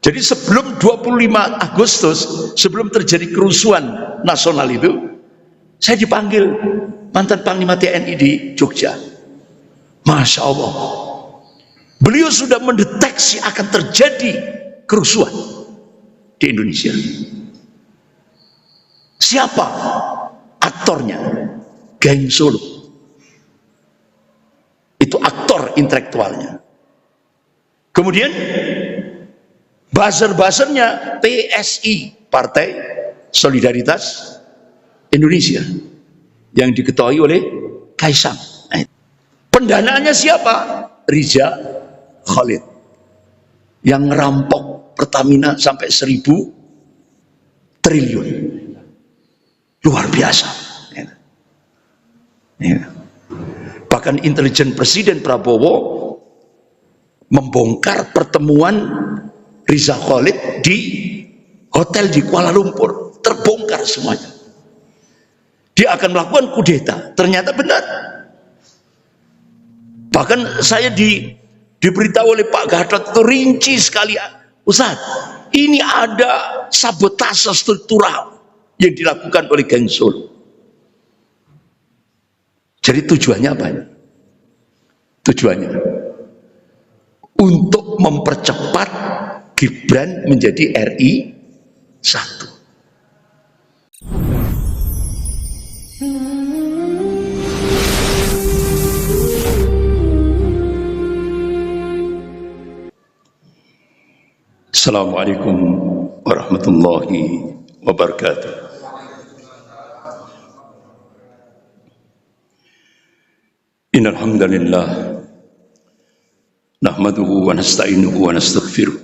Jadi sebelum 25 Agustus, sebelum terjadi kerusuhan nasional itu, saya dipanggil mantan Panglima TNI di Jogja. Masya Allah, beliau sudah mendeteksi akan terjadi kerusuhan di Indonesia. Siapa aktornya? Geng Solo. Itu aktor intelektualnya. Kemudian buzzer-buzzernya PSI, Partai Solidaritas Indonesia, yang diketuai oleh Kaisang. Pendanaannya siapa? Riza Khalid, yang ngerampok Pertamina sampai 1.000 triliun. Luar biasa. Bahkan intelijen Presiden Prabowo membongkar pertemuan Riza Khalid di hotel di Kuala Lumpur. Terbongkar semuanya. Dia akan melakukan kudeta. Ternyata benar. Bahkan saya diberitahu oleh Pak Gatot itu rinci sekali, Ustaz, ini ada sabotase struktural yang dilakukan oleh Geng Solo. Jadi tujuannya apa ya? Tujuannya untuk mempercepat Gibran menjadi RI 1. Assalamualaikum warahmatullahi wabarakatuh. Innal hamdalillah nahmaduhu wa nasta'inuhu wa nastaghfiruh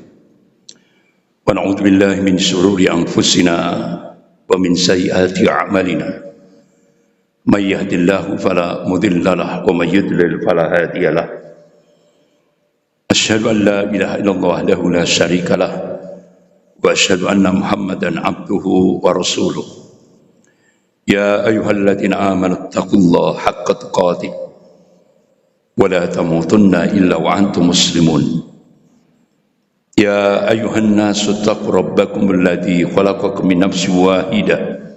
wa na'udzu billahi min shururi anfusina wa min sayyiati a'malina. May yahdihillahu fala mudilla lahu wa may yudlil fala hadiya lahu. Asyhadu an la ilaha illallah wahdahu la syarika lah wa asyhadu anna Muhammadan abduhu wa rasuluh. Ya ayyuhalladzina amanu taqullaha haqqa tuqatih wa la tamutunna illa wa antum muslimun. Ya ayyuhan nasu taqu rabbakum alladzi khalaqakum min nafsin wahidah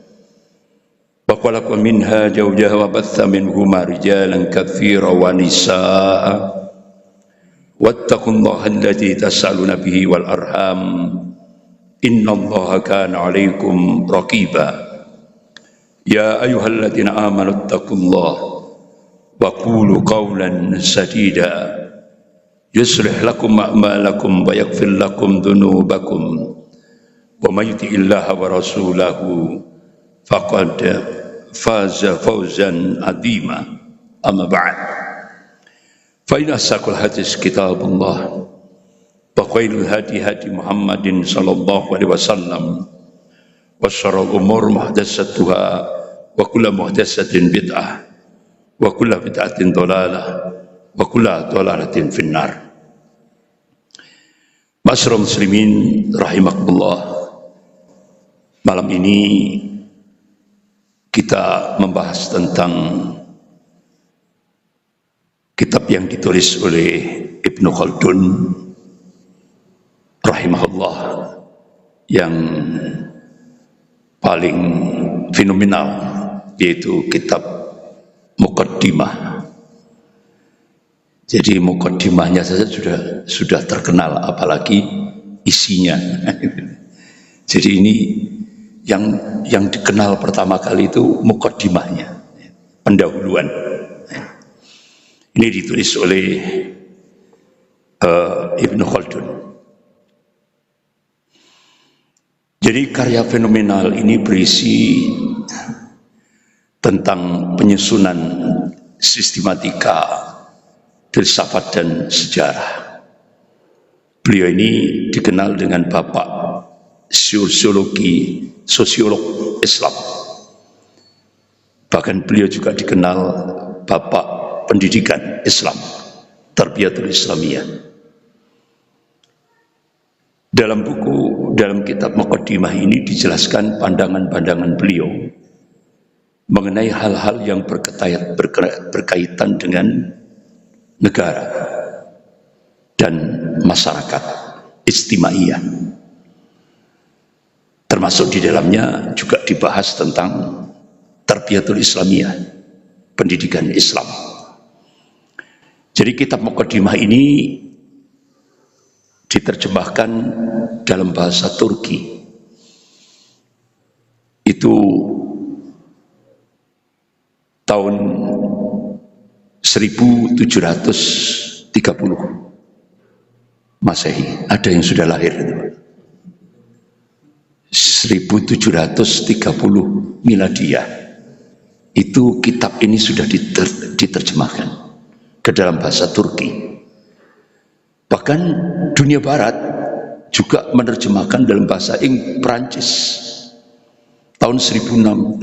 wa khalaqa minha zawjaha wa batha minhuma rijalan katsiran wa nisaa'a wattaqullaha alladzi tas'aluna bihi wal arham innallaha kana 'alaikum raqiba. Ya ayyuhalladzina amanu taqullaha wa qulu qawlan sadida yuslih lakum a'malakum wa yaghfir lakum dhunubakum wa may yuti'illaha wa rasulahu faqad faza fawzan 'azima. Amma ba'd. Fa inna asaqal hadis kitabullah wa khairul hadi hadi Muhammadin sallallahu alaihi wasallam wa syarrul umur muhdatsatuha wa kullu muhdatsatin bid'ah wa kullu bid'atin dhalalah wa kullu dhalalatin finnar. Masyarul muslimin rahimakumullah. Malam ini kita membahas tentang kitab yang ditulis oleh Ibnu Khaldun rahimahullah, yang paling fenomenal, yaitu kitab Muqaddimah. Jadi Muqaddimahnya saja sudah terkenal, apalagi isinya. Jadi ini yang dikenal pertama kali itu Muqaddimahnya, pendahuluan. Ini ditulis oleh Ibnu Khaldun. Jadi karya fenomenal ini berisi tentang penyusunan sistematika filsafat dan sejarah. Beliau ini dikenal dengan bapak sosiolog Islam. Bahkan beliau juga dikenal bapak pendidikan Islam, Tarbiyatul Islamiyah. Dalam kitab Muqaddimah ini dijelaskan pandangan-pandangan beliau mengenai hal-hal yang berkaitan dengan negara dan masyarakat istimaiyah. termasuk di dalamnya juga dibahas tentang Tarbiyatul Islamiyah, pendidikan Islam. Jadi kitab Muqaddimah ini diterjemahkan dalam bahasa Turki. Itu tahun 1730 Masehi. Ada yang sudah lahir itu. 1730 Miladiyah. Itu kitab ini sudah diterjemahkan ke dalam bahasa Turki. Bahkan dunia barat juga menerjemahkan dalam bahasa Perancis tahun 1806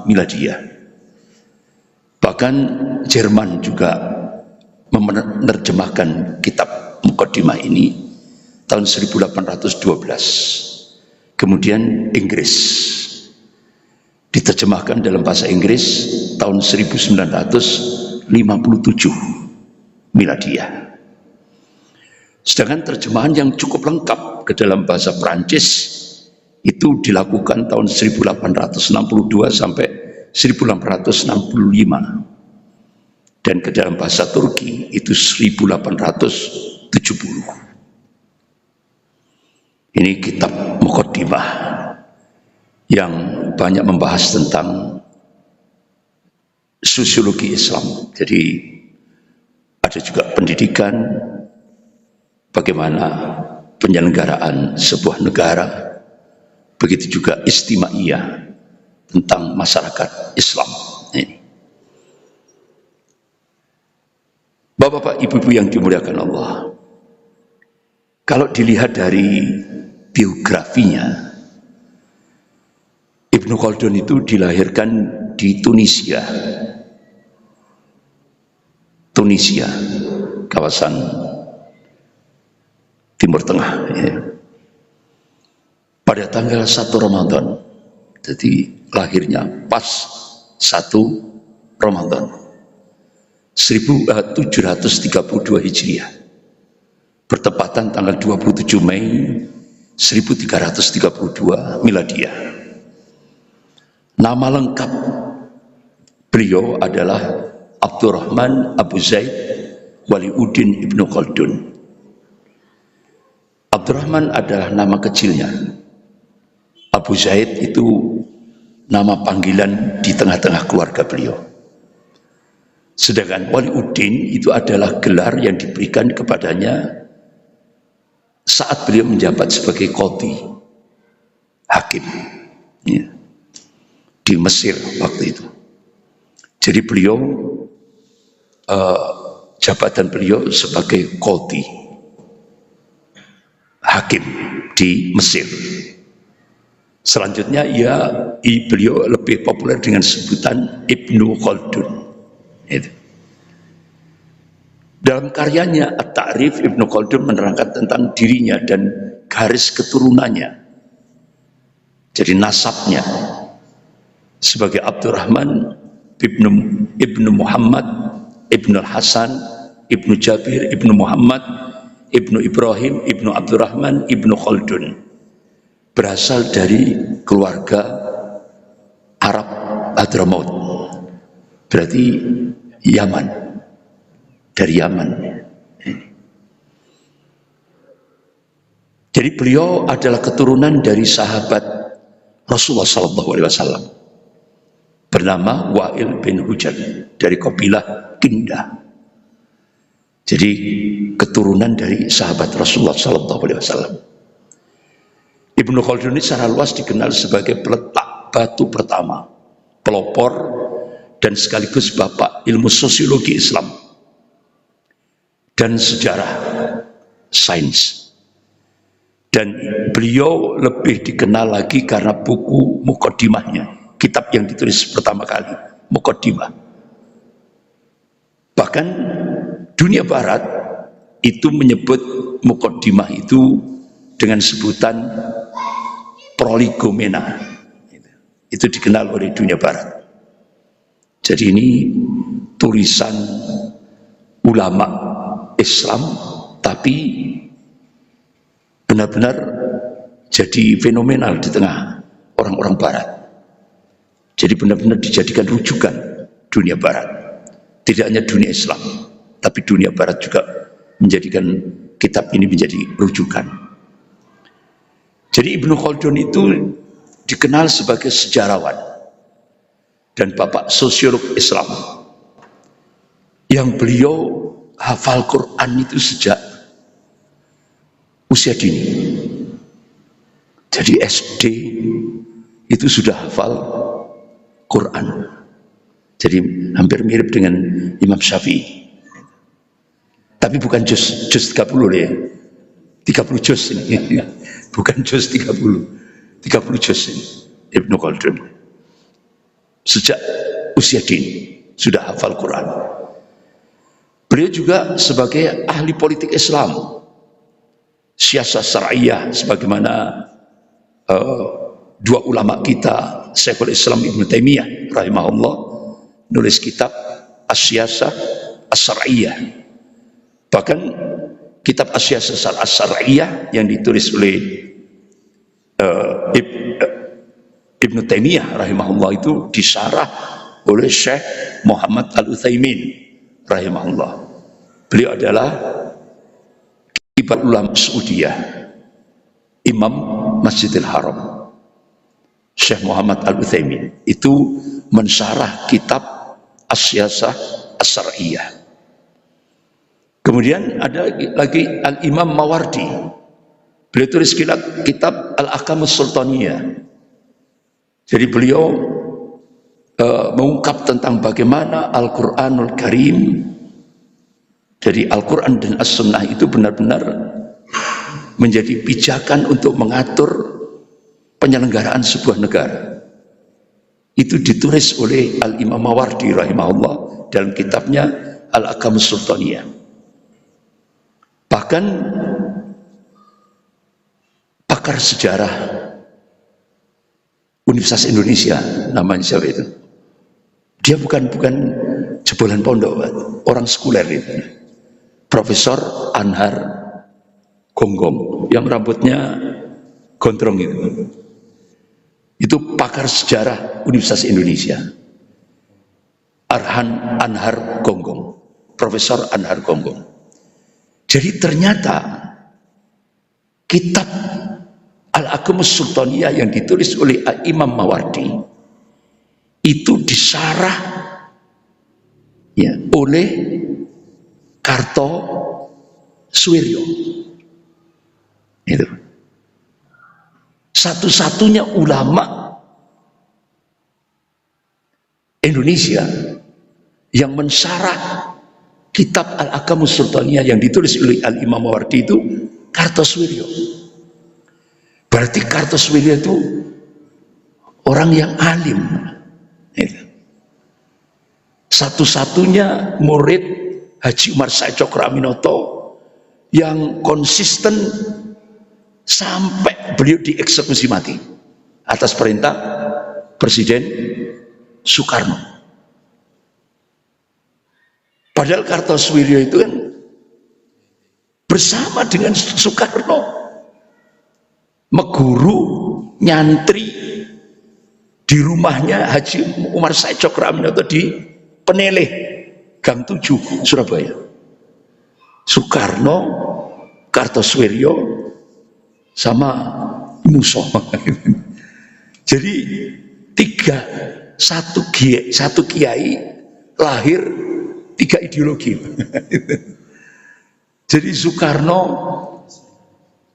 Miladiyah. Bahkan Jerman juga menerjemahkan kitab Muqaddimah ini tahun 1812. Kemudian Inggris diterjemahkan dalam bahasa Inggris tahun 1957 Miladiyah. Sedangkan terjemahan yang cukup lengkap ke dalam bahasa Perancis itu dilakukan tahun 1862 sampai 1865. Dan ke dalam bahasa Turki itu 1870. Ini kitab Muqaddimah yang banyak membahas tentang sosiologi Islam. Jadi ada juga pendidikan, bagaimana penyelenggaraan sebuah negara, begitu juga istimaiyah tentang masyarakat Islam. Bapak-bapak, ibu-ibu yang dimuliakan Allah, kalau dilihat dari biografinya, Ibnu Khaldun itu dilahirkan di Tunisia, kawasan Timur Tengah, ya. Pada tanggal 1 Ramadan, jadi lahirnya pas 1 Ramadan 1732 Hijriah, bertepatan tanggal 27 Mei 1332 Miladiyah. Nama lengkap beliau adalah Abdurrahman Abu Zaid Waliuddin Ibnu Khaldun. Abdurrahman adalah nama kecilnya. Abu Zaid itu nama panggilan di tengah-tengah keluarga beliau. Sedangkan Waliuddin itu adalah gelar yang diberikan kepadanya saat beliau menjabat sebagai qadhi, hakim, ya, di Mesir waktu itu. Jadi beliau jabatan beliau sebagai qadhi, hakim di Mesir. Selanjutnya beliau lebih populer dengan sebutan Ibnu Khaldun. Itu. Dalam karyanya At-Ta'rif, Ibnu Khaldun menerangkan tentang dirinya dan garis keturunannya, jadi nasabnya sebagai Abdurrahman Ibnu Muhammad Ibnu Hasan Ibnu Jabir Ibnu Muhammad Ibnu Ibrahim Ibnu Abdurrahman Ibnu Khaldun, berasal dari keluarga Arab Hadramaut, berarti Yaman, dari Yaman. Jadi beliau adalah keturunan dari sahabat Rasulullah SAW bernama Wa'il bin Hujr dari kabilah Kindah. Jadi keturunan dari sahabat Rasulullah SAW. Ibnu Khaldun ini secara luas dikenal sebagai peletak batu pertama, pelopor, dan sekaligus bapak ilmu sosiologi Islam dan sejarah sains. Dan beliau lebih dikenal lagi karena buku Muqaddimahnya, kitab yang ditulis pertama kali, Muqaddimah. Bahkan dunia barat itu menyebut Muqaddimah itu dengan sebutan prolegomena. Itu dikenal oleh dunia barat. Jadi ini tulisan ulama Islam, tapi benar-benar jadi fenomenal di tengah orang-orang barat. Jadi benar-benar dijadikan rujukan dunia barat. Tidak hanya dunia Islam, tapi dunia barat juga menjadikan kitab ini menjadi rujukan. Jadi Ibnu Khaldun itu dikenal sebagai sejarawan dan bapak sosiolog Islam yang beliau hafal Quran itu sejak usia dini. Jadi SD itu sudah hafal Quran. Jadi hampir mirip dengan Imam Syafi'i. Tapi bukan juz 30 ya. 30 juz ini. Bukan juz 30. 30 juz ini Ibnu Khaldun. Sejak usia dini sudah hafal Quran. Beliau juga sebagai ahli politik Islam, siasat syariah, sebagaimana dua ulama kita, Syekhul Islam Ibnu Taimiyah rahimahullah, nulis kitab As-Siyasah As-Syar'iyyah. Bahkan kitab As-Siyasah As-Syar'iyyah yang ditulis oleh Ibnu Taimiyah rahimahullah itu disyarah oleh Syekh Muhammad Al-Utsaimin rahimahullah. Beliau adalah kibar ulama Saudiyah, Imam Masjidil Haram. Syekh Muhammad Al-Utsaimin itu mensyarah kitab As-Siyasah As-Syar'iyyah. Kemudian ada lagi Al-Imam Mawardi. Beliau tulis kitab Al-Ahkamus Sultaniyah. Jadi beliau mengungkap tentang bagaimana Al-Quranul Karim, jadi Al-Quran dan As-Sunnah itu benar-benar menjadi pijakan untuk mengatur penyelenggaraan sebuah negara. Itu ditulis oleh Al-Imam Mawardi rahimahullah dalam kitabnya Al-Ahkamus Sultaniyah. Bahkan pakar sejarah Universitas Indonesia, namanya siapa itu? Dia bukan jebolan pondok, orang sekuler itu. Profesor Anhar Gonggong yang rambutnya gondrong itu. Itu pakar sejarah Universitas Indonesia. Anhar Gonggong, Profesor Anhar Gonggong. Jadi ternyata kitab Al-Ahkamus Sultaniyah yang ditulis oleh Imam Mawardi itu disyarah ya, oleh Kartosuwiryo. Itu satu-satunya ulama Indonesia yang mensyarah kitab Al-Ahkamus Sultaniyah yang ditulis oleh Al-Imam Mawardi itu Kartosuwiryo. Berarti Kartosuwiryo itu orang yang alim. Satu-satunya murid Haji Umar Said Cokroaminoto yang konsisten sampai beliau dieksekusi mati atas perintah Presiden Soekarno. Padahal Kartosuwiryo itu kan bersama dengan Soekarno meguru nyantri di rumahnya Haji Umar Said Cokroaminoto di Peneleh Gang 7 Surabaya. Soekarno, Kartosuwiryo sama Muso. Jadi satu kiai lahir 3 ideologi. Jadi Soekarno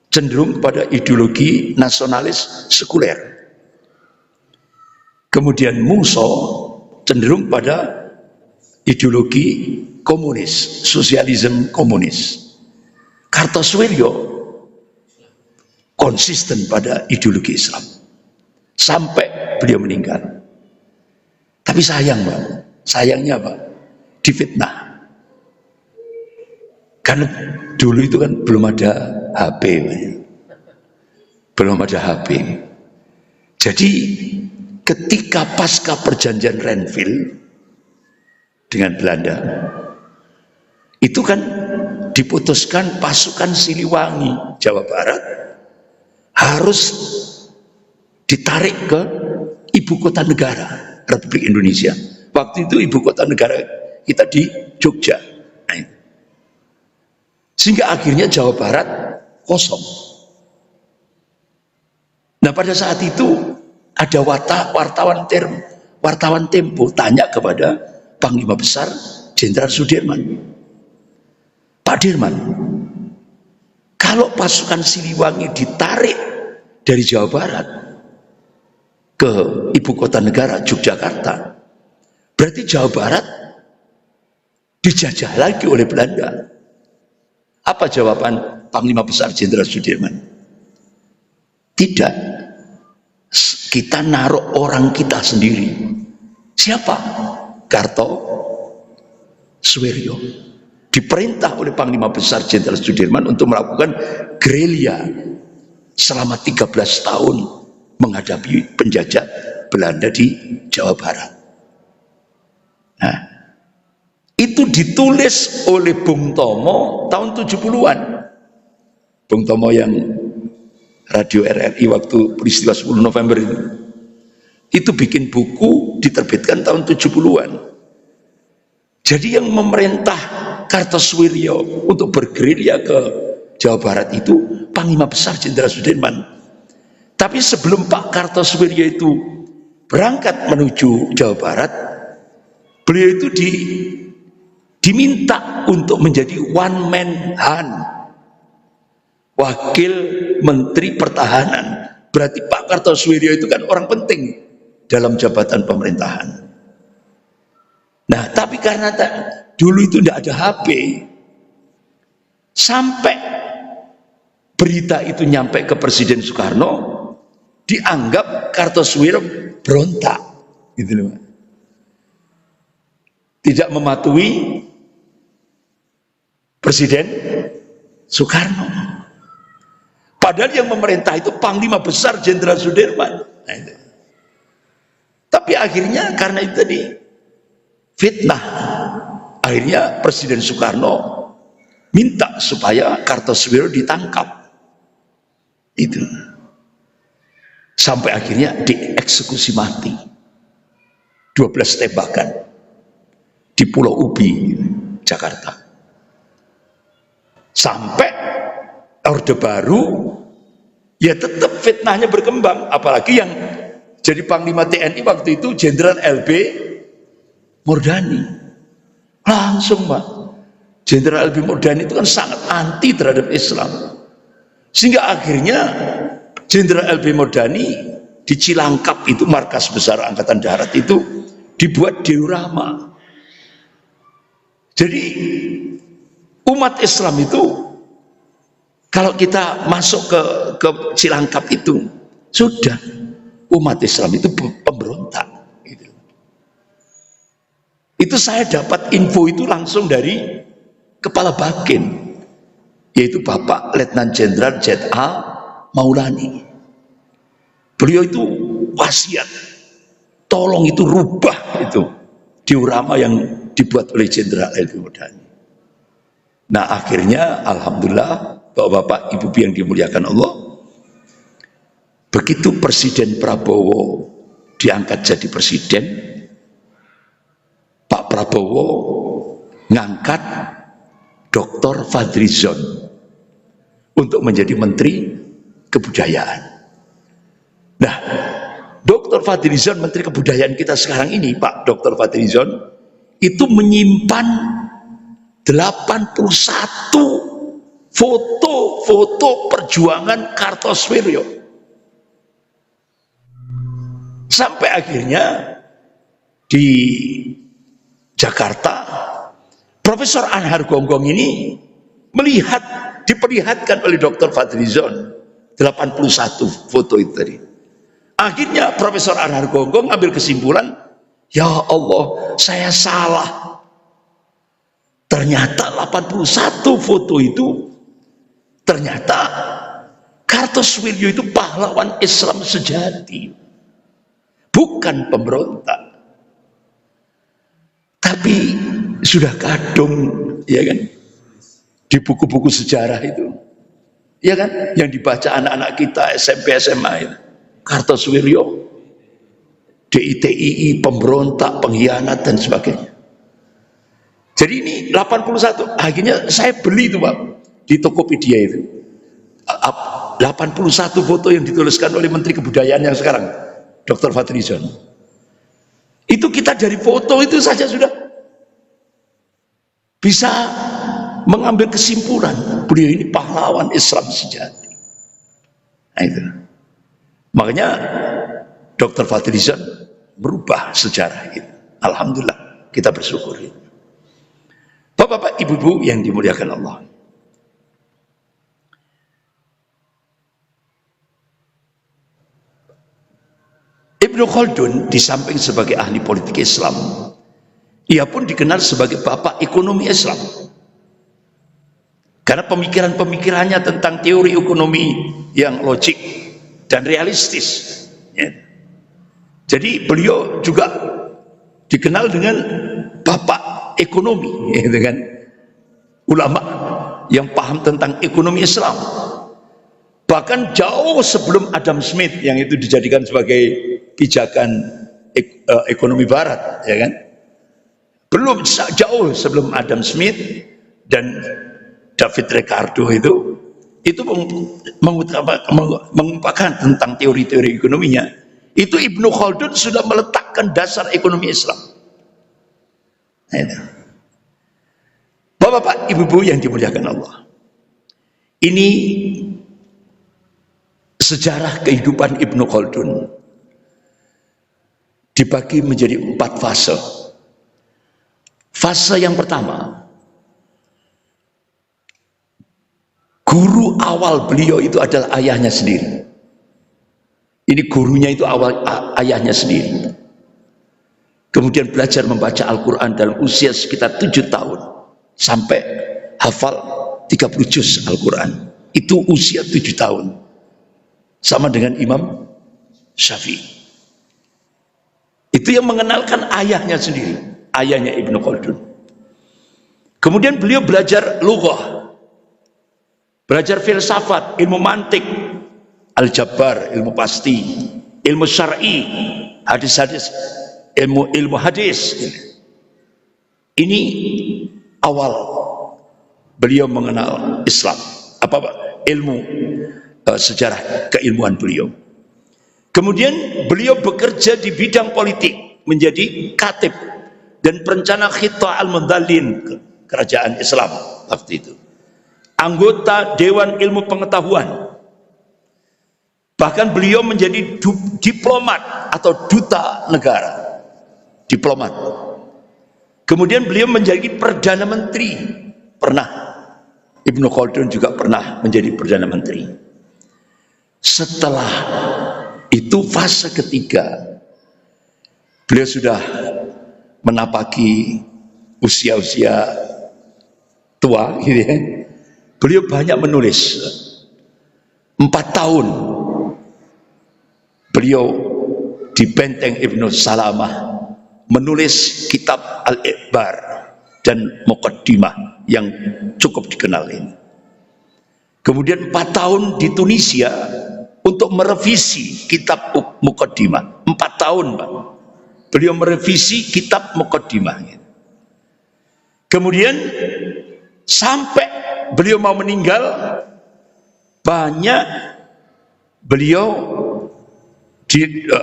cenderung pada ideologi nasionalis sekuler. Kemudian Muso cenderung pada ideologi komunis, sosialisme komunis. Kartosuwiryo konsisten pada ideologi Islam sampai beliau meninggal. Tapi sayangnya Pak, difitnah. Karena dulu itu kan belum ada HP, belum ada HP. Jadi ketika pasca perjanjian Renville dengan Belanda, itu kan diputuskan pasukan Siliwangi Jawa Barat harus ditarik ke ibu kota negara Republik Indonesia. Waktu itu ibu kota negara kita di Jogja. Nah, sehingga akhirnya Jawa Barat kosong. Nah, pada saat itu ada wartawan Tempo tanya kepada Panglima Besar Jenderal Sudirman, Pak Dirman, kalau pasukan Siliwangi ditarik dari Jawa Barat ke ibu kota negara Yogyakarta, berarti Jawa Barat dijajah lagi oleh Belanda. Apa jawaban Panglima Besar Jenderal Sudirman? Tidak, kita naruh orang kita sendiri. Siapa? Kartosuwiryo diperintah oleh Panglima Besar Jenderal Sudirman untuk melakukan gerilya selama 13 tahun menghadapi penjajah Belanda di Jawa Barat. Nah, itu ditulis oleh Bung Tomo tahun 70-an. Bung Tomo yang Radio RRI waktu peristiwa 10 November itu bikin buku, diterbitkan tahun 70-an. Jadi yang memerintah Kartosuwiryo untuk bergerilya ke Jawa Barat itu Panglima Besar Jenderal Sudirman. Tapi sebelum Pak Kartosuwiryo itu berangkat menuju Jawa Barat, beliau itu diminta untuk menjadi one man hand, wakil Menteri Pertahanan. Berarti Pak Kartosuwiryo itu kan orang penting dalam jabatan pemerintahan. Nah, tapi karena dulu itu tidak ada HP, sampai berita itu nyampe ke Presiden Soekarno, dianggap Kartosuwiryo berontak, gitu loh. Tidak mematuhi Presiden Soekarno. Padahal yang memerintah itu Panglima Besar Jenderal Sudirman. Nah, itu. Tapi akhirnya karena itu tadi fitnah, akhirnya Presiden Soekarno minta supaya Kartosuwiryo ditangkap. Itu. Sampai akhirnya dieksekusi mati. 12 tembakan di Pulau Ubi, Jakarta. Sampai Orde Baru, ya tetap fitnahnya berkembang. Apalagi yang jadi Panglima TNI waktu itu Jenderal LB Murdani. Langsung Pak, Jenderal LB Murdani itu kan sangat anti terhadap Islam. Sehingga akhirnya Jenderal LB Murdani di Cilangkap itu, markas besar Angkatan Darat itu, dibuat diorama. Jadi umat Islam itu kalau kita masuk ke Cilangkap itu, sudah umat Islam itu pemberontak. Gitu. Itu saya dapat info itu langsung dari Kepala Bakin, yaitu Bapak Letnan Jenderal Z.A. Maulani. Beliau itu wasiat, tolong itu rubah itu diorama yang dibuat oleh Jenderal LB Murdani. Nah akhirnya alhamdulillah Bapak-bapak, Ibu yang dimuliakan Allah, begitu Presiden Prabowo diangkat jadi presiden, Pak Prabowo ngangkat Dr. Fadlizon untuk menjadi Menteri Kebudayaan. Nah, Dr. Fadlizon, Menteri Kebudayaan kita sekarang ini, Pak Dr. Fadlizon, itu menyimpan 81 foto-foto perjuangan Kartosuwiryo. Sampai akhirnya di Jakarta, Profesor Anhar Gonggong ini diperlihatkan oleh Dr. Fadlizon 81 foto itu tadi. Akhirnya Profesor Anhar Gonggong ambil kesimpulan, ya Allah, saya salah. Ternyata 81 foto itu ternyata Kartosuwiryo itu pahlawan Islam sejati, bukan pemberontak. Tapi sudah kadung, ya kan, di buku-buku sejarah itu, Ya kan? Yang dibaca anak-anak kita SMP SMA itu. Kartosuwiryo, DITII, pemberontak, pengkhianat dan sebagainya. Jadi ini 81, akhirnya saya beli itu Pak di Tokopedia itu. 81 foto yang dituliskan oleh Menteri Kebudayaan yang sekarang, Dr. Fadlizon. Itu kita dari foto itu saja sudah bisa mengambil kesimpulan beliau ini pahlawan Islam sejati. Nah, itu. Makanya Dr. Fadlizon berubah sejarah itu. Alhamdulillah, kita bersyukur. Bapak-bapak, ibu-ibu yang dimuliakan Allah. Ibnu Khaldun di samping sebagai ahli politik Islam, ia pun dikenal sebagai bapak ekonomi Islam. Karena pemikiran-pemikirannya tentang teori ekonomi yang logik dan realistis. Ya. Jadi beliau juga dikenal dengan bapak ekonomi, gitu kan? Ulama yang paham tentang ekonomi Islam. Bahkan jauh sebelum Adam Smith yang itu dijadikan sebagai pijakan ekonomi Barat, ya kan? Belum jauh sebelum Adam Smith dan David Ricardo itu mengupakan tentang teori-teori ekonominya. Itu Ibnu Khaldun sudah meletakkan dasar ekonomi Islam. Bapak-bapak, ibu-ibu yang dimuliakan Allah. Ini sejarah kehidupan Ibnu Khaldun dibagi menjadi 4 fase. Fase yang pertama, guru awal beliau itu adalah ayahnya sendiri. Ini gurunya itu ayahnya sendiri. Kemudian belajar membaca Al-Quran dalam usia sekitar 7 tahun. Sampai hafal 30 juz Al-Quran. Itu usia 7 tahun. Sama dengan Imam Syafi'i. Itu yang mengenalkan ayahnya sendiri. Ayahnya Ibnu Khaldun. Kemudian beliau belajar lughah. Belajar filsafat, ilmu mantik, aljabar, ilmu pasti, ilmu syar'i, hadis-hadis, ilmu hadis. Ini awal beliau mengenal Islam. Ilmu sejarah keilmuan beliau. Kemudian beliau bekerja di bidang politik, menjadi katib dan perencana Khitah al-Mundallin kerajaan Islam waktu itu. Anggota Dewan Ilmu Pengetahuan. Bahkan beliau menjadi diplomat atau duta negara. Diplomat. Kemudian beliau menjadi Perdana Menteri. Pernah. Ibnu Khaldun juga pernah menjadi Perdana Menteri. Setelah itu fase ketiga, beliau sudah menapaki usia-usia tua gitu ya. Beliau banyak menulis. 4 tahun beliau di Benteng Ibnu Salamah menulis kitab Al-Ikhbar dan Muqaddimah yang cukup dikenal ini. Kemudian 4 tahun di Tunisia untuk merevisi kitab Muqaddimah. 4 tahun Pak. Beliau merevisi kitab Muqaddimah. Kemudian sampai beliau mau meninggal, banyak beliau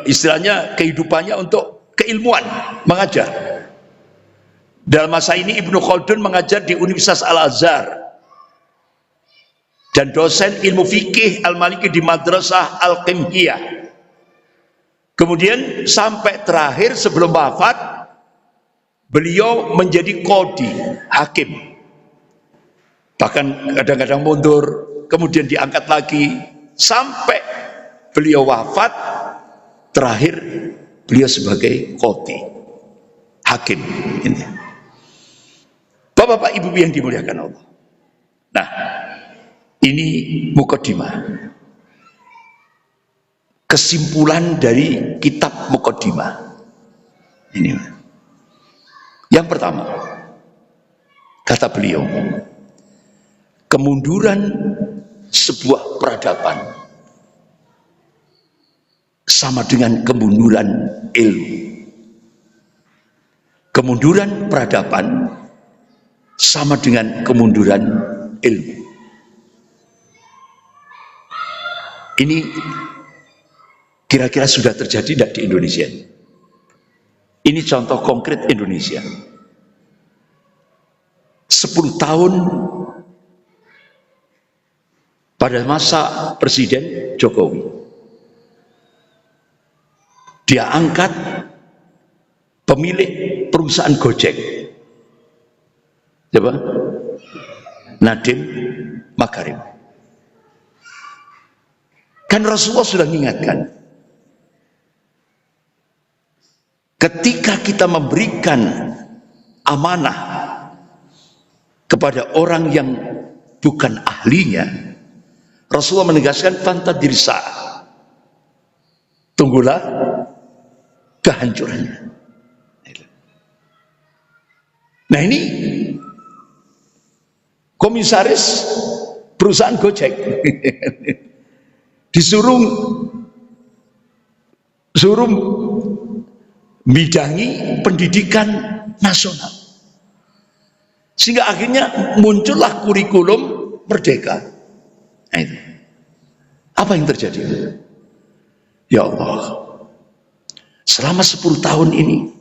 istilahnya kehidupannya untuk keilmuan, mengajar. Dalam masa ini Ibnu Khaldun mengajar di Universitas Al-Azhar dan dosen ilmu fikih Al-Maliki di Madrasah Al-Qimhiyah. Kemudian sampai terakhir sebelum wafat, beliau menjadi qadhi, hakim. Bahkan kadang-kadang mundur, kemudian diangkat lagi, sampai beliau wafat, terakhir beliau sebagai qadhi, hakim. Ini. Bapak-bapak, ibu yang dimuliakan Allah. Nah, ini muqaddimah. Kesimpulan dari kitab Muqaddimah. Ini. Yang pertama, kata beliau, kemunduran sebuah peradaban sama dengan kemunduran ilmu. Kemunduran peradaban sama dengan kemunduran ilmu. Ini kira-kira sudah terjadi tidak di Indonesia? Ini contoh konkret Indonesia. 10 tahun pada masa Presiden Jokowi, dia angkat pemilik perusahaan Gojek, coba, Nadiem Makarim. Kan Rasulullah sudah mengingatkan, ketika kita memberikan amanah kepada orang yang bukan ahlinya, Rasulullah menegaskan fantadir sa'ah, tunggulah kehancurannya. Nah, ini komisaris perusahaan Gojek disuruh bidangi pendidikan nasional, sehingga akhirnya muncullah kurikulum merdeka. Nah, itu apa yang terjadi? Ya Allah, selama 10 tahun ini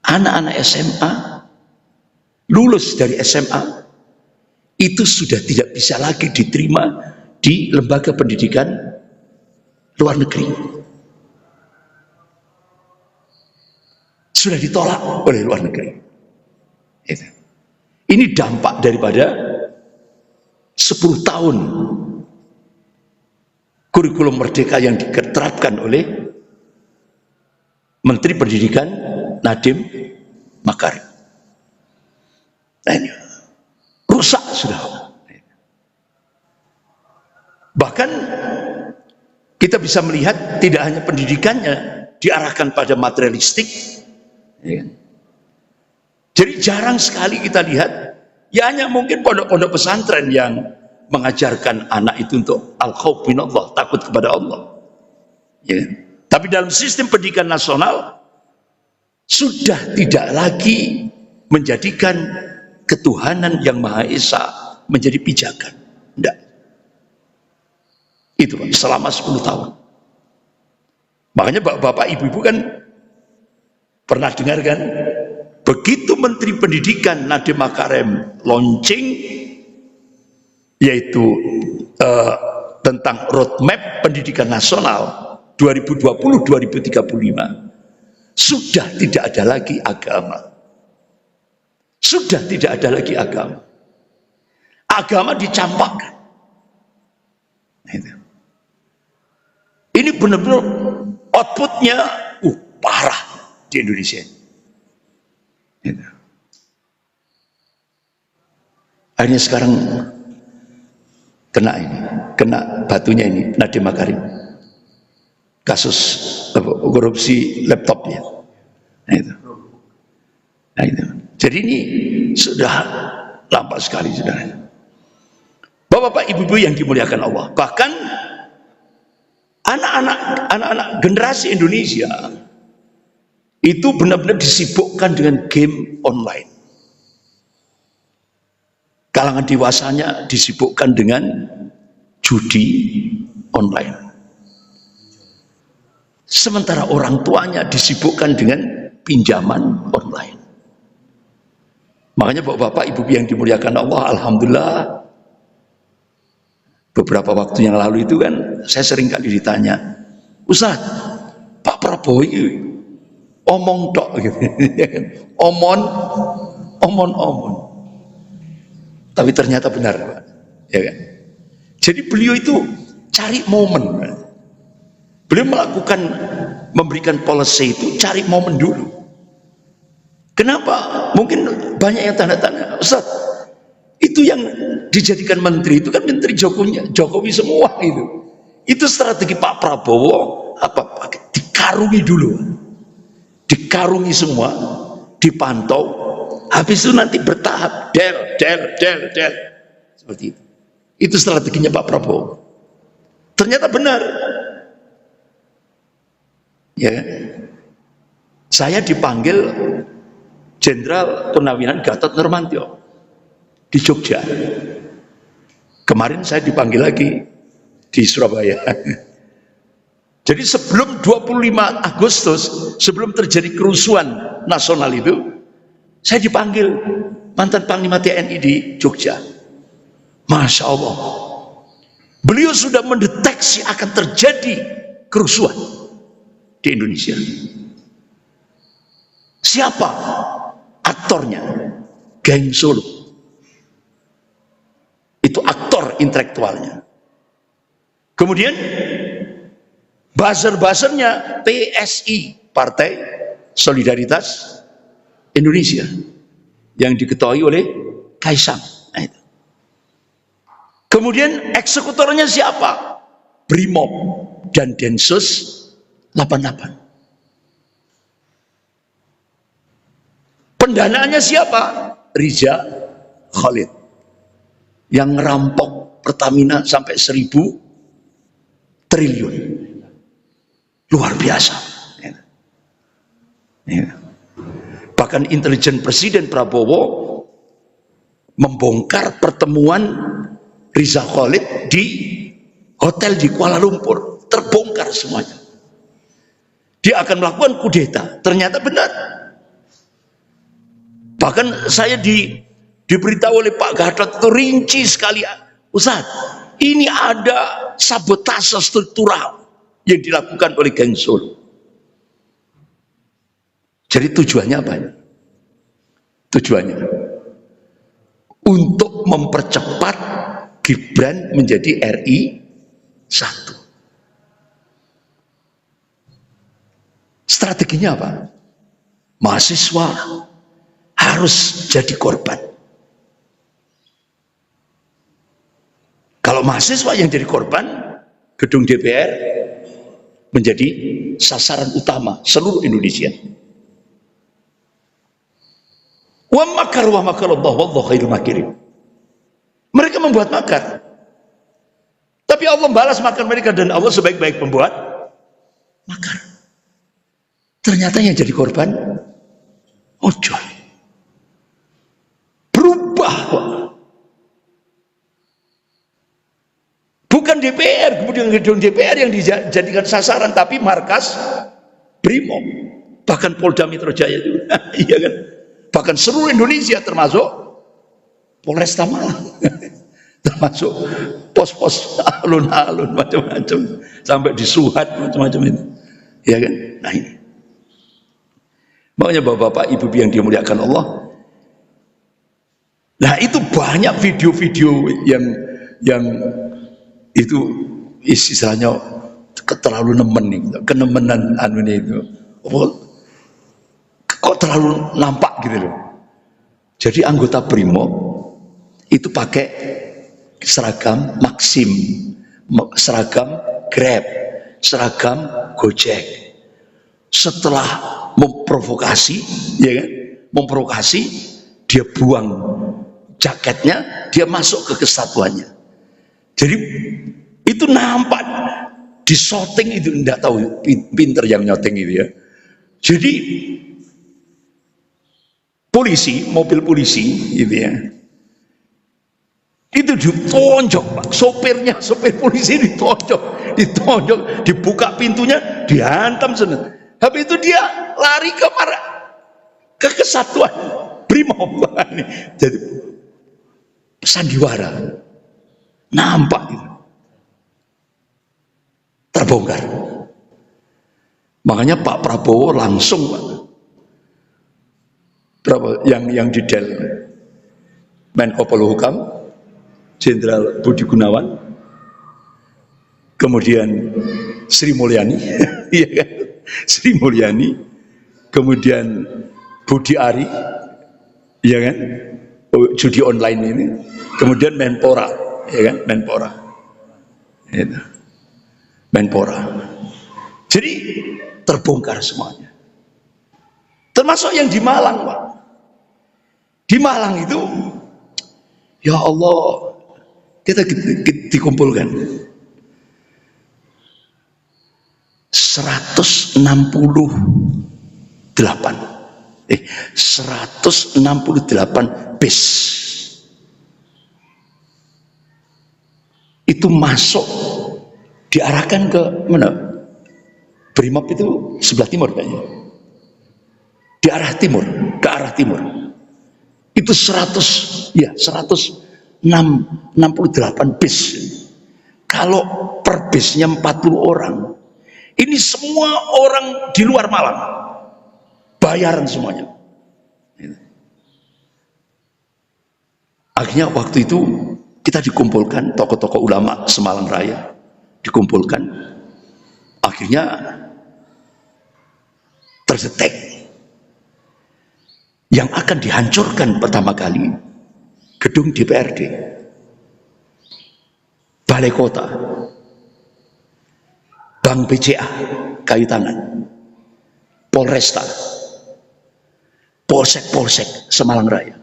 anak-anak SMA lulus dari SMA itu sudah tidak bisa lagi diterima di lembaga pendidikan luar negeri. Sudah ditolak oleh luar negeri. Ini dampak daripada 10 tahun kurikulum merdeka yang diterapkan oleh Menteri Pendidikan Nadiem Makarim. Nah, ini rusak sudah. Bahkan kita bisa melihat tidak hanya pendidikannya diarahkan pada materialistik, ya. Jadi jarang sekali kita lihat, ya hanya mungkin pondok-pondok pesantren yang mengajarkan anak itu untuk al-khauf minallah, takut kepada Allah, ya. Tapi dalam sistem pendidikan nasional sudah tidak lagi menjadikan ketuhanan yang Maha Esa menjadi pijakan. Tidak. Itu selama 10 tahun. Makanya bapak-bapak, ibu-ibu kan pernah dengar kan, begitu Menteri Pendidikan Nadiem Makarim launching, yaitu tentang roadmap pendidikan nasional 2020-2035, sudah tidak ada lagi agama. Sudah tidak ada lagi agama. Agama dicampakkan. Ini benar-benar outputnya parah di Indonesia. Akhirnya sekarang kena batunya ini Nadiem Makarim, kasus korupsi laptopnya. Nah itu. Jadi ini sudah lambat sekali, saudara. Bapak-bapak, ibu-ibu yang dimuliakan Allah, bahkan anak-anak generasi Indonesia itu benar-benar disibukkan dengan game online. Kalangan dewasanya disibukkan dengan judi online. Sementara orang tuanya disibukkan dengan pinjaman online. Makanya bapak-bapak, ibu yang dimuliakan Allah, alhamdulillah, beberapa waktu yang lalu itu kan saya sering kali ditanya, Ustaz, Pak Prabowo itu omong tok gitu. omon. Tapi ternyata benar, Pak. Ya kan? Jadi beliau itu cari momen. Beliau memberikan policy itu cari momen dulu. Kenapa? Mungkin banyak yang tanda-tanda, Ustaz, itu yang dijadikan menteri itu kan menteri Jokowi semua itu. Itu strategi Pak Prabowo dikarungi dulu. Dikarungi semua, dipantau, habis itu nanti bertahap del seperti itu. Itu strateginya Pak Prabowo. Ternyata benar. Ya, saya dipanggil Jenderal Purnawiran Gatot Nurmantio di Jogja. Kemarin saya dipanggil lagi di Surabaya. Jadi sebelum 25 Agustus, sebelum terjadi kerusuhan nasional itu, saya dipanggil mantan Panglima TNI di Jogja. Masya Allah, beliau sudah mendeteksi akan terjadi kerusuhan di Indonesia. Siapa aktornya? Geng Solo. Itu aktor intelektualnya. Kemudian buzzer-buzzernya PSI, Partai Solidaritas Indonesia, yang diketuai oleh Kaisang. Nah, itu. Kemudian eksekutornya siapa? Brimob dan Densus 88. Pendanaannya siapa? Riza Khalid, yang ngerampok Pertamina sampai 1.000 triliun. Luar biasa. Ya. Bahkan intelijen Presiden Prabowo membongkar pertemuan Riza Khalid di hotel di Kuala Lumpur. Terbongkar semuanya. Dia akan melakukan kudeta. Ternyata benar. Bahkan saya diberitahu oleh Pak Gatot itu rinci sekali, Ustaz, ini ada sabotase struktural yang dilakukan oleh Geng Solo. Jadi tujuannya apa? Tujuannya untuk mempercepat Gibran menjadi RI 1. Strateginya apa? Mahasiswa harus jadi korban. Kalau mahasiswa yang jadi korban, gedung DPR menjadi sasaran utama seluruh Indonesia. Wa makar wa makarallah wallahu khairul makirin. Mereka membuat makar, tapi Allah balas makar mereka, dan Allah sebaik-baik pembuat makar. Ternyata yang jadi korban ojol. Berubah. Bukan DPR, kemudian gedung DPR yang dijadikan sasaran, tapi markas Brimob, bahkan Polda Metro Jaya juga. Iya kan? Bahkan seluruh Indonesia, termasuk Polresta Malang, termasuk pos-pos alun-alun macam-macam, sampai disuhat macam-macam itu. Ya kan? Nah ini. Makanya bapak-bapak, ibu yang dimuliakan Allah. Nah itu banyak video-video yang itu istilahnya terlalu nemen nih, kenemenan anunya itu. Kok terlalu nampak gitu loh. Jadi anggota Brimob itu pakai seragam Maxim, seragam Grab, seragam Gojek. Setelah memprovokasi, ya kan? Memprovokasi, dia buang jaketnya, dia masuk ke kesatuannya. Jadi itu nampak di shooting itu, enggak tahu pinter yang nyoting itu ya. Jadi polisi, mobil polisi gitu ya, itu ditonjok Pak, sopir polisi ditonjok, dibuka pintunya, dihantam sana. Habis itu dia lari ke kesatuan Brimob. Jadi sandiwara nampak itu. Terbongkar. Makanya Pak Prabowo langsung yang di Del Menko Polhukam Jenderal Budi Gunawan, kemudian Sri Mulyani, ya kan? Sri Mulyani, kemudian Budi Ari, ya kan? Judi online ini, kemudian Menpora, ya kan? Menpora, itu. Menpora. Jadi terbongkar semuanya. Termasuk yang di Malang, Pak. Di Malang itu, ya Allah, Kita dikumpulkan 168 bis itu masuk, diarahkan ke mana? Brimob itu sebelah timur kayaknya, di arah timur, ke arah timur. Itu 168 bis. Kalau per bisnya 40 orang, ini semua orang di luar Malang, bayaran semuanya. Akhirnya waktu itu kita dikumpulkan, tokoh-tokoh ulama Semalang Raya dikumpulkan. Akhirnya terdetek yang akan dihancurkan pertama kali gedung DPRD, Balai Kota, Bank BCA, Kayu Tangan, Polresta, Polsek Semalang Raya.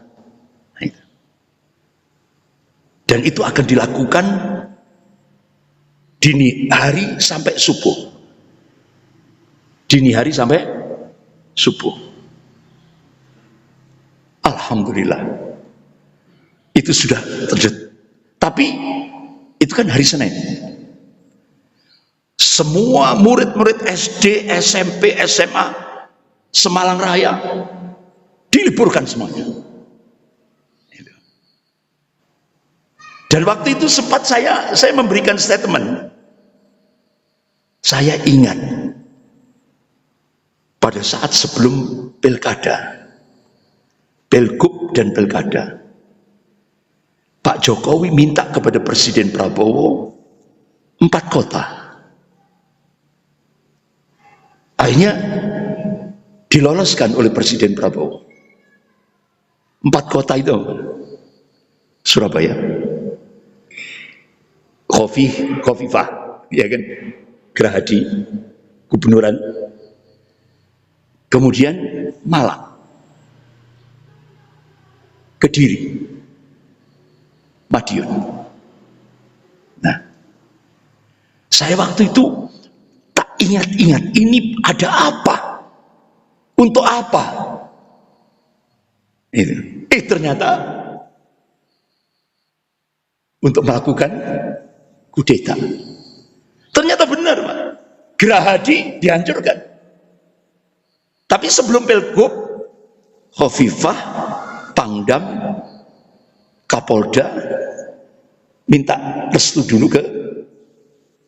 Dan itu akan dilakukan dini hari sampai subuh. Dini hari sampai subuh. Alhamdulillah. Itu sudah terjadi. Tapi itu kan hari Senin. Semua murid-murid SD, SMP, SMA Semalang Raya diliburkan semuanya. Dan waktu itu sempat saya memberikan statement. Saya ingat pada saat sebelum pilkada, pilgub dan pilkada, Pak Jokowi minta kepada Presiden Prabowo 4 kota. Akhirnya diloloskan oleh Presiden Prabowo. 4 kota itu Surabaya, Khofifah, ya kan, Gerahadi, Gubernuran, kemudian Malang, Kediri, Madiun. Nah, saya waktu itu tak ingat-ingat ini ada apa, untuk apa. Ternyata untuk melakukan kudeta. Ternyata benar, Pak. Gerahadi dihancurkan. Tapi sebelum pilgub, Khofifah, Pangdam, Kapolda minta restu dulu ke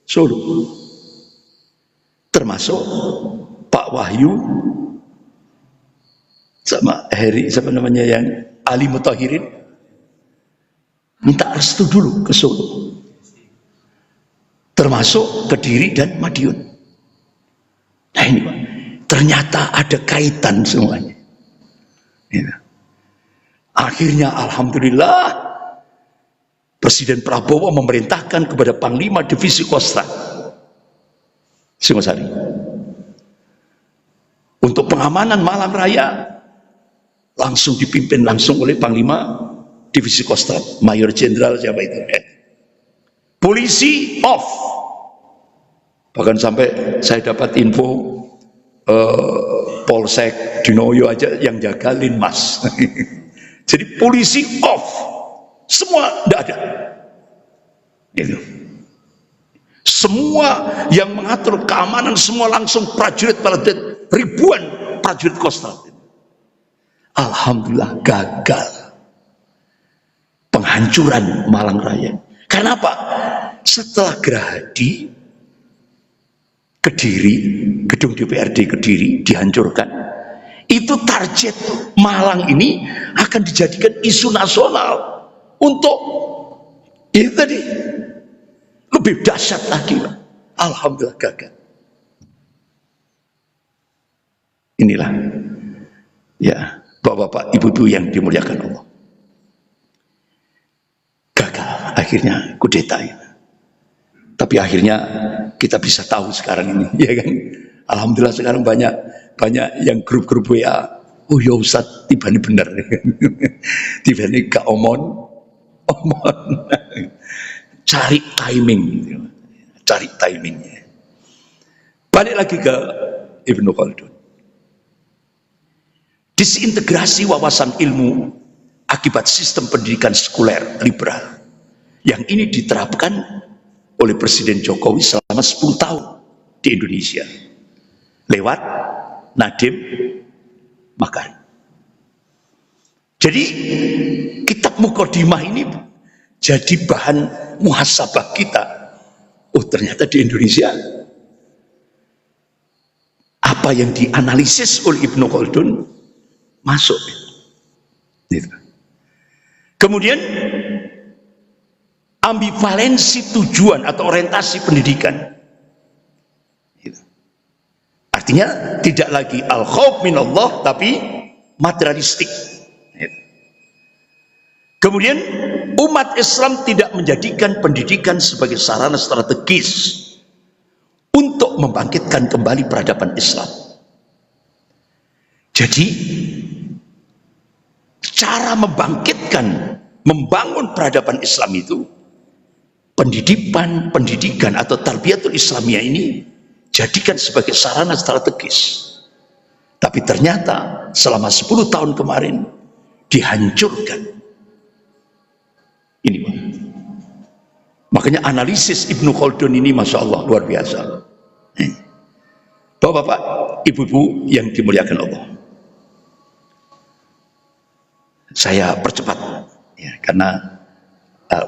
Solo. Termasuk Pak Wahyu sama Heri, siapa namanya yang Ali Mutahirin, minta restu dulu ke Solo. Termasuk Kediri dan Madiun. Nah ini Pak, ternyata ada kaitan semuanya. Ya. Akhirnya alhamdulillah Presiden Prabowo memerintahkan kepada Panglima Divisi Kostra Singosari untuk pengamanan Malang Raya langsung dipimpin langsung oleh Panglima Divisi Kostra, Mayor Jenderal siapa itu? Polisi off. Bahkan sampai saya dapat info Polsek Dinoyo aja yang jaga Linmas. Jadi polisi off, semua tidak ada. Gitu. Semua yang mengatur keamanan semua langsung prajurit, ribuan prajurit Kostra. Alhamdulillah gagal penghancuran Malang Raya. Kenapa? Setelah Gerahadi, Kediri, gedung DPRD Kediri dihancurkan, itu target Malang ini akan dijadikan isu nasional untuk itu tadi lebih dahsyat lagi. Alhamdulillah gagal. Inilah ya bapak-bapak, ibu-ibu yang dimuliakan Allah. Gagal akhirnya kudeta ya. Tapi akhirnya kita bisa tahu sekarang ini, ya kan? Alhamdulillah sekarang banyak yang grup-grup WA. Oh ya Ustaz, tiba ini benar. Tiba ini gak omon. cari timing gitu. Cari timingnya. Balik lagi ke Ibnu Khaldun. Disintegrasi wawasan ilmu akibat sistem pendidikan sekuler liberal yang ini diterapkan oleh Presiden Jokowi selama 10 tahun di Indonesia lewat Nadiem Makarim. Jadi kitab Muqaddimah ini jadi bahan muhasabah kita. Oh, ternyata di Indonesia apa yang dianalisis oleh Ibnu Khaldun masuk. Gitu. Kemudian ambivalensi tujuan atau orientasi pendidikan. Gitu. Artinya tidak lagi al-khauf minallah tapi materialistik. Gitu. Kemudian umat Islam tidak menjadikan pendidikan sebagai sarana strategis untuk membangkitkan kembali peradaban Islam. Jadi cara membangun peradaban Islam itu pendidikan atau tarbiyatul Islamiyah ini jadikan sebagai sarana strategis. Tapi ternyata selama 10 tahun kemarin dihancurkan. Ini makanya analisis Ibnu Khaldun ini Masya Allah luar biasa. Bapak-bapak, ibu-ibu yang dimuliakan Allah, saya percepat ya, karena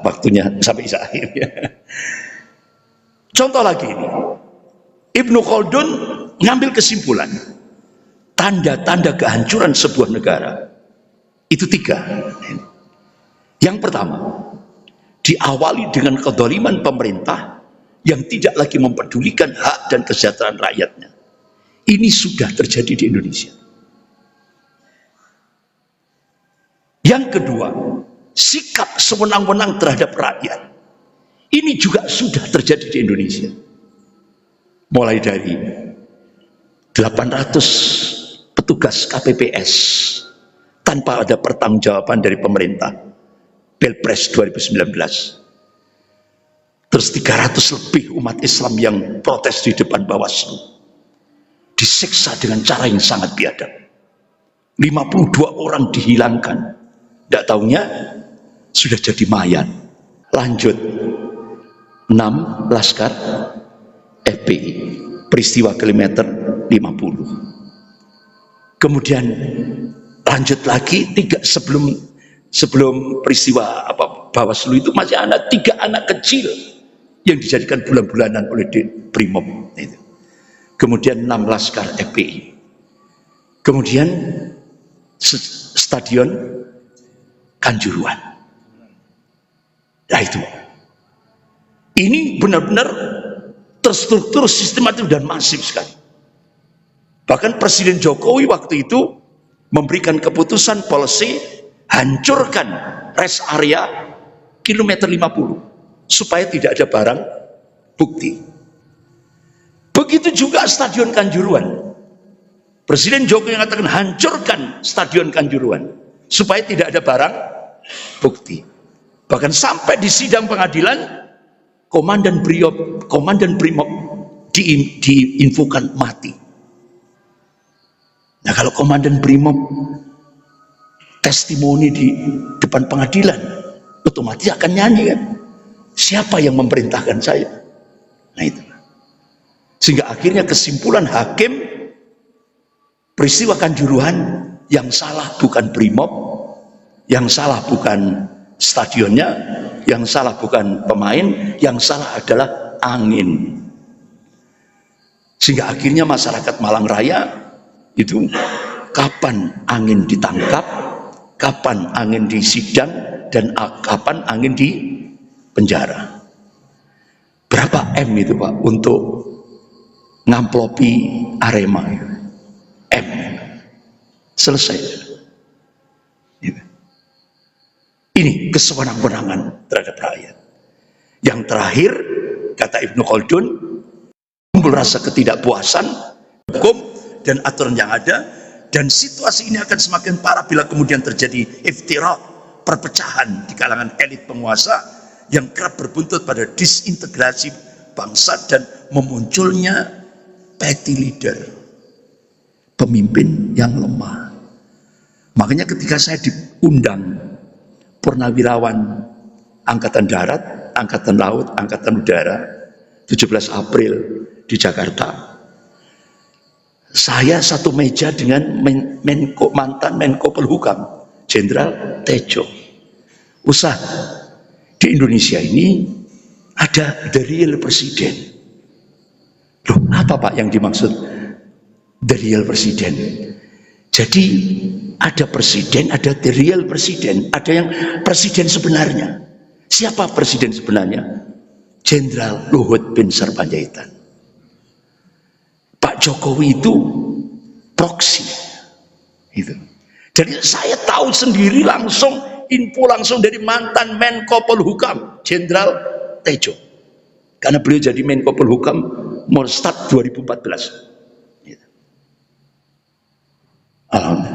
waktunya sampai isya akhir ya. Contoh lagi ini, Ibnu Khaldun ngambil kesimpulan tanda-tanda kehancuran sebuah negara itu 3. Yang pertama, diawali dengan kedzaliman pemerintah yang tidak lagi mempedulikan hak dan kesejahteraan rakyatnya. Ini sudah terjadi di Indonesia. Yang kedua, sikap sewenang-wenang terhadap rakyat. Ini juga sudah terjadi di Indonesia. Mulai dari 800 petugas KPPS tanpa ada pertanggungjawaban dari pemerintah. Pilpres 2019. Terus 300 lebih umat Islam yang protes di depan Bawaslu. Disiksa dengan cara yang sangat biadab. 52 orang dihilangkan. Tidak tahunya sudah jadi mayat. Lanjut 6 Laskar FPI, peristiwa kilometer 50. Kemudian lanjut lagi sebelum peristiwa Bawaslu itu masih ada 3 anak kecil yang dijadikan bulan-bulanan oleh Brimob. Kemudian 6 Laskar FPI. Kemudian stadion Kanjuruhan. Nah itu. Ini benar-benar terstruktur, sistematis dan masif sekali. Bahkan Presiden Jokowi waktu itu memberikan keputusan policy hancurkan rest area kilometer 50 supaya tidak ada barang bukti. Begitu juga stadion Kanjuruhan. Presiden Jokowi mengatakan hancurkan stadion Kanjuruhan supaya tidak ada barang bukti. Bahkan sampai di sidang pengadilan Komandan Brimob diinfokan mati. Nah kalau Komandan Brimob testimoni di depan pengadilan, otomatis akan nyanyi kan, siapa yang memerintahkan saya? Nah itu. Sehingga akhirnya kesimpulan hakim, peristiwa Kanjuruhan yang salah bukan Brimob, yang salah bukan stadionnya, yang salah bukan pemain, yang salah adalah angin. Sehingga akhirnya masyarakat Malang Raya itu kapan angin ditangkap, kapan angin disidang, dan kapan angin di penjara. Berapa M itu Pak untuk ngamplopi Arema? M. Selesai. Ini kesewenang-wenangan terhadap rakyat. Yang terakhir, kata Ibnu Khaldun, timbul rasa ketidakpuasan hukum dan aturan yang ada, dan situasi ini akan semakin parah bila kemudian terjadi iftirak, perpecahan di kalangan elit penguasa yang kerap berbuntut pada disintegrasi bangsa dan memunculnya petty leader, pemimpin yang lemah. Makanya ketika saya diundang purnawirawan Angkatan Darat, Angkatan Laut, Angkatan Udara 17 April di Jakarta, saya satu meja dengan mantan Menko Polhukam Jenderal Tejo. Usah di Indonesia ini ada the real presiden. Loh, apa Pak yang dimaksud the real presiden? Jadi ada presiden, ada the real presiden, ada yang presiden sebenarnya. Siapa presiden sebenarnya? Jenderal Luhut bin Sarpanjaitan. Pak Jokowi itu proksi. Itu. Jadi saya tahu sendiri langsung, info langsung dari mantan Menko Polhukam Jenderal Tejo. Karena beliau jadi Menko Polhukam Mulstart 2014.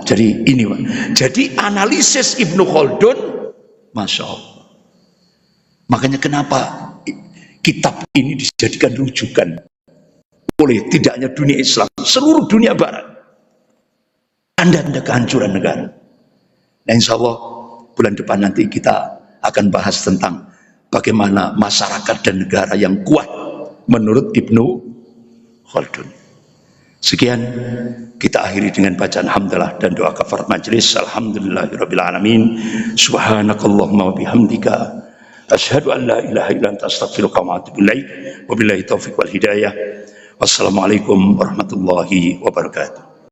Jadi ini Pak. Jadi analisis Ibnu Khaldun, Masya Allah. Makanya kenapa kitab ini dijadikan rujukan oleh tidak hanya dunia Islam, seluruh dunia Barat. Tanda-tanda kehancuran negara. Nah, insya Allah bulan depan nanti kita akan bahas tentang bagaimana masyarakat dan negara yang kuat menurut Ibnu Khaldun. Sekian kita akhiri dengan bacaan hamdalah dan doa kafarat majelis. Alhamdulillahirabbil alamin. Subhanakallahumma wa bihamdika asyhadu an la ilaha illa anta astaghfiruka wa atubu ilaik. Wabillahi taufiq wal hidayah. Wassalamualaikum warahmatullahi wabarakatuh.